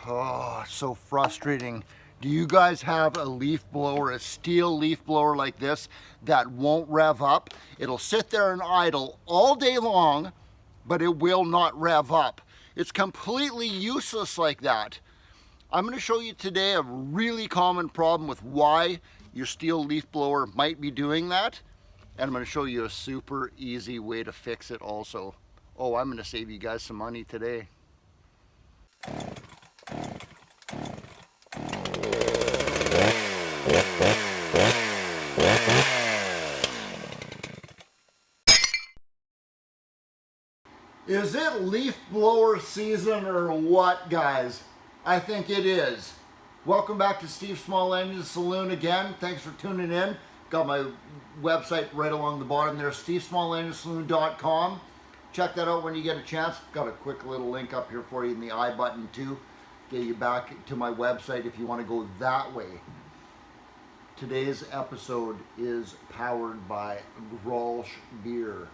Oh, so frustrating. Do you guys have a leaf blower, a Stihl leaf blower like this that won't rev up? It'll sit there and idle all day long, but it will not rev up. It's completely useless like that. I'm going to show you today a really common problem with why your Stihl leaf blower might be doing that. And I'm going to show you a super easy way to fix it also. Oh, I'm going to save you guys some money today. Is it leaf blower season or what, guys? I think it is. Welcome back to Steve Small Engine Saloon again. Thanks for tuning in. Got my website right along the bottom there, stevesmallenginesaloon.com. Check that out when you get a chance. Got a quick little link up here for you in the I button too. Get you back to my website if you want to go that way. Today's episode is powered by Grolsch beer.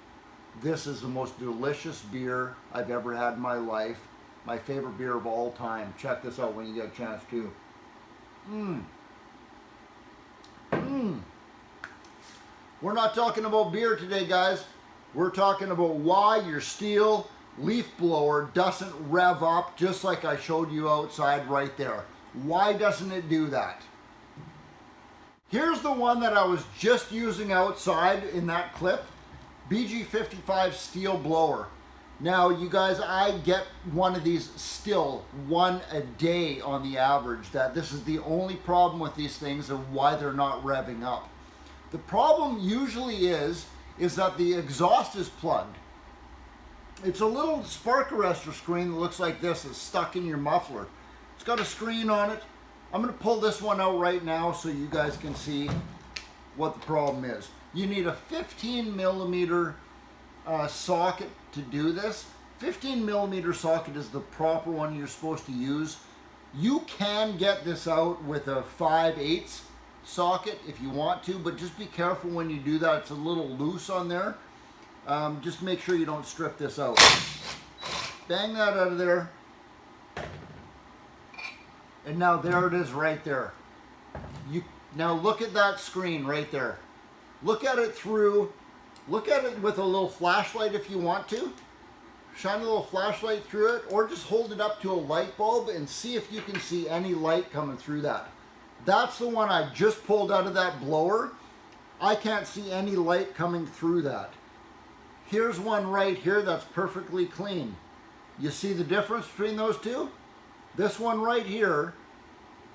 This is the most delicious beer I've ever had in my life. My favorite beer of all time. Check this out when you get a chance too. We're not talking about beer today, guys. We're talking about why your Stihl leaf blower doesn't rev up just like I showed you outside right there. Why doesn't it do that? Here's the one that I was just using outside in that clip. BG55 Stihl blower. Now you guys, I get one of these still one a day on the average. That this is the only problem with these things and why they're not revving up. The problem usually is that the exhaust is plugged. It's a little spark arrestor screen that looks like this. It's stuck in your muffler. It's got a screen on it. I'm going to pull this one out right now so you guys can see what the problem is. You need a 15 millimeter socket to do this. 15 millimeter socket is the proper one you're supposed to use. You can get this out with a 5/8 socket if you want to, but just be careful when you do that. It's a little loose on there. Just make sure you don't strip this out. Bang that out of there. And now there it is right there. Now look at that screen right there. Look at it look at it with a little flashlight if you want to. Shine a little flashlight through it, or just hold it up to a light bulb and see if you can see any light coming through that. That's the one I just pulled out of that blower. I can't see any light coming through that. Here's one right here that's perfectly clean. You see the difference between those two? This one right here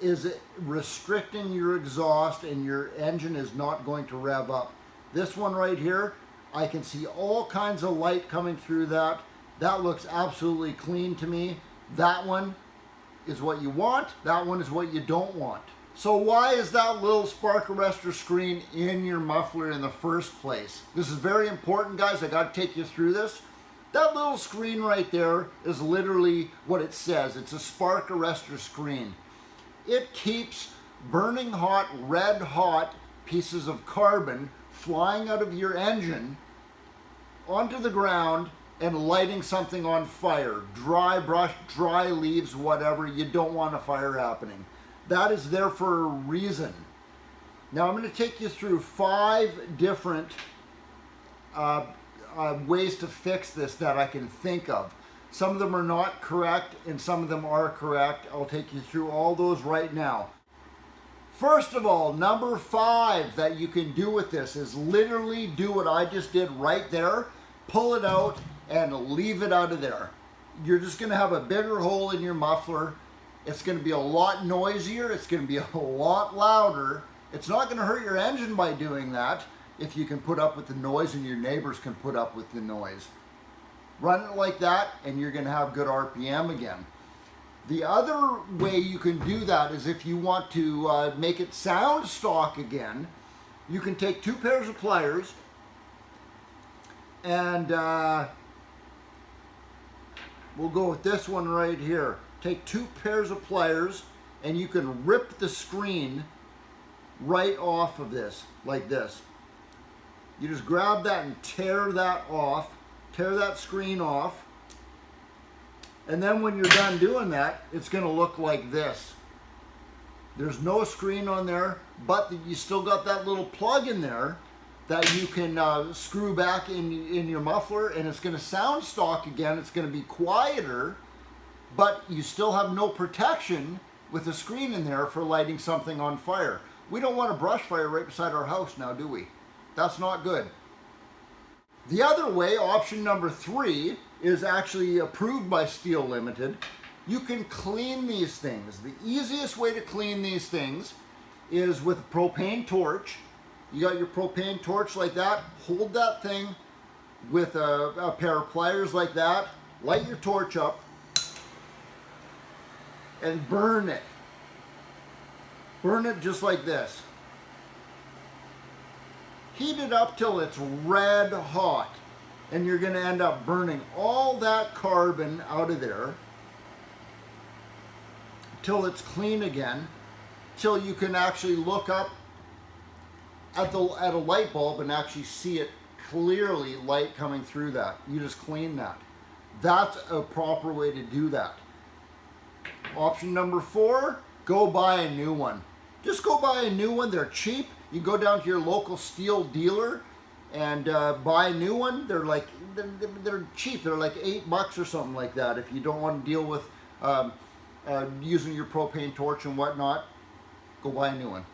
is restricting your exhaust and your engine is not going to rev up. This one right here, I can see all kinds of light coming through that. That looks absolutely clean to me. That one is what you want. That one is what you don't want. So why is that little spark arrestor screen in your muffler in the first place? This is very important, guys. I got to take you through this. That little screen right there is literally what it says. It's a spark arrestor screen. It keeps burning hot, red hot pieces of carbon flying out of your engine onto the ground and lighting something on fire. Dry brush, dry leaves, whatever. You don't want a fire happening. That is there for a reason. Now I'm going to take you through 5 different ways to fix this that I can think of. Some of them are not correct and some of them are correct. I'll take you through all those right now. First of all, number 5 that you can do with this is literally do what I just did right there. Pull it out and leave it out of there. You're just going to have a bigger hole in your muffler. It's going to be a lot noisier. It's going to be a lot louder. It's not going to hurt your engine by doing that if you can put up with the noise and your neighbors can put up with the noise. Run it like that and you're going to have good RPM again. The other way you can do that is if you want to make it sound stock again, you can take 2 pairs of pliers and we'll go with this one right here. Take 2 pairs of pliers and you can rip the screen right off of this, like this. You just grab that and tear that off, tear that screen off, And then when you're done doing that, it's going to look like this. There's no screen on there, but you still got that little plug in there that you can screw back in your muffler, and it's going to sound stock again. It's going to be quieter, but you still have no protection with a screen in there for lighting something on fire. We don't want a brush fire right beside our house now, do we? That's not good. The other way, option number 3, is actually approved by Stihl Limited. You can clean these things. The easiest way to clean these things is with a propane torch. You got your propane torch like that, hold that thing with a pair of pliers like that, light your torch up, and burn it. Burn it just like this. Heat it up till it's red hot, and you're going to end up burning all that carbon out of there till it's clean again, till you can actually look up at a light bulb and actually see it clearly, light coming through that. You just clean that. That's a proper way to do that. Option number 4, go buy a new one. Just go buy a new one. They're cheap. You can go down to your local Stihl dealer and buy a new one. They're cheap. They're like $8 or something like that. If you don't want to deal with using your propane torch and whatnot, go buy a new one.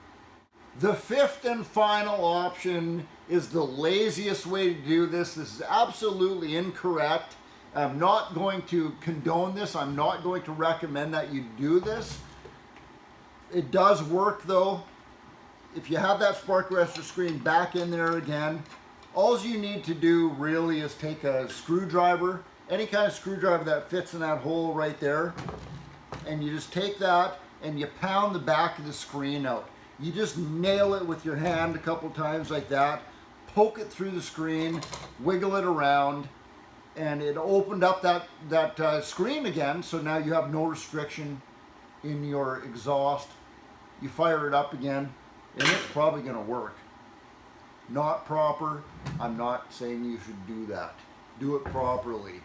The 5th and final option is the laziest way to do this. This is absolutely incorrect. I'm not going to condone this. I'm not going to recommend that you do this. It does work though. If you have that spark arrestor screen back in there again, all you need to do really is take a screwdriver, any kind of screwdriver that fits in that hole right there, and you just take that and you pound the back of the screen out. You just nail it with your hand a couple times like that, poke it through the screen, wiggle it around, and it opened up that screen again, so now you have no restriction in your exhaust. You fire it up again, and it's probably going to work. Not proper. I'm not saying you should do that. Do it properly.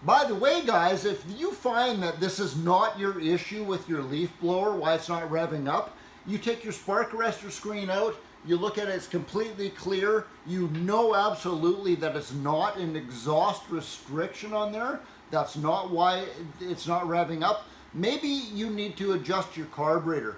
By the way, guys, if you find that this is not your issue with your leaf blower, why it's not revving up, you take your spark arrestor screen out, you look at it, it's completely clear, you know absolutely that it's not an exhaust restriction on there, that's not why it's not revving up. Maybe you need to adjust your carburetor.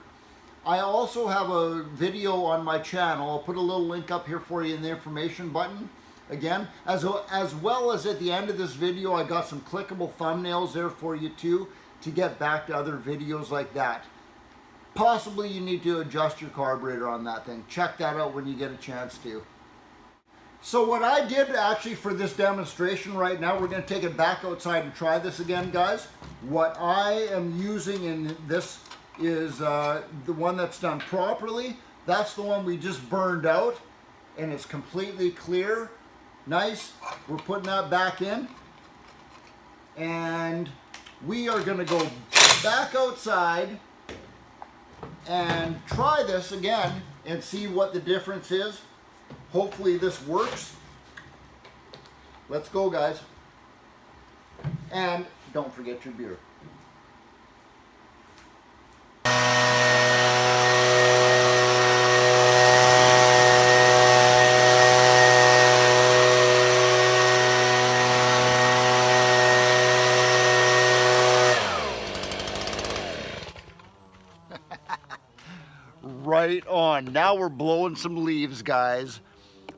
I also have a video on my channel. I'll put a little link up here for you in the information button. Again, as well as at the end of this video, I got some clickable thumbnails there for you too, to get back to other videos like that. Possibly you need to adjust your carburetor on that thing. Check that out when you get a chance to. So what I did actually for this demonstration right now, we're going to take it back outside and try this again, guys. What I am using in this is the one that's done properly. That's the one we just burned out, and it's completely clear. Nice. We're putting that back in, and we are going to go back outside and try this again and see what the difference is. Hopefully this works. Let's go, guys. And don't forget your beer. Right on. Now we're blowing some leaves, guys.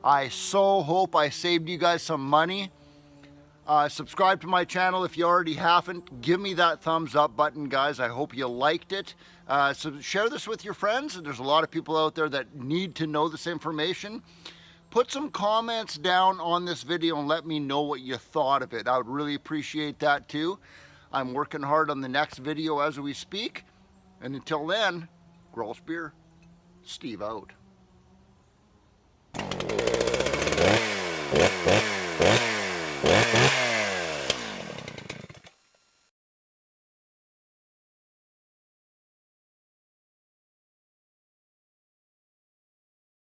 I so hope I saved you guys some money. Subscribe to my channel if you already haven't. Give me that thumbs up button, guys. I hope you liked it. So share this with your friends. There's a lot of people out there that need to know this information. Put some comments down on this video and let me know what you thought of it. I would really appreciate that too. I'm working hard on the next video as we speak. And until then, Gross Beer, Steve out.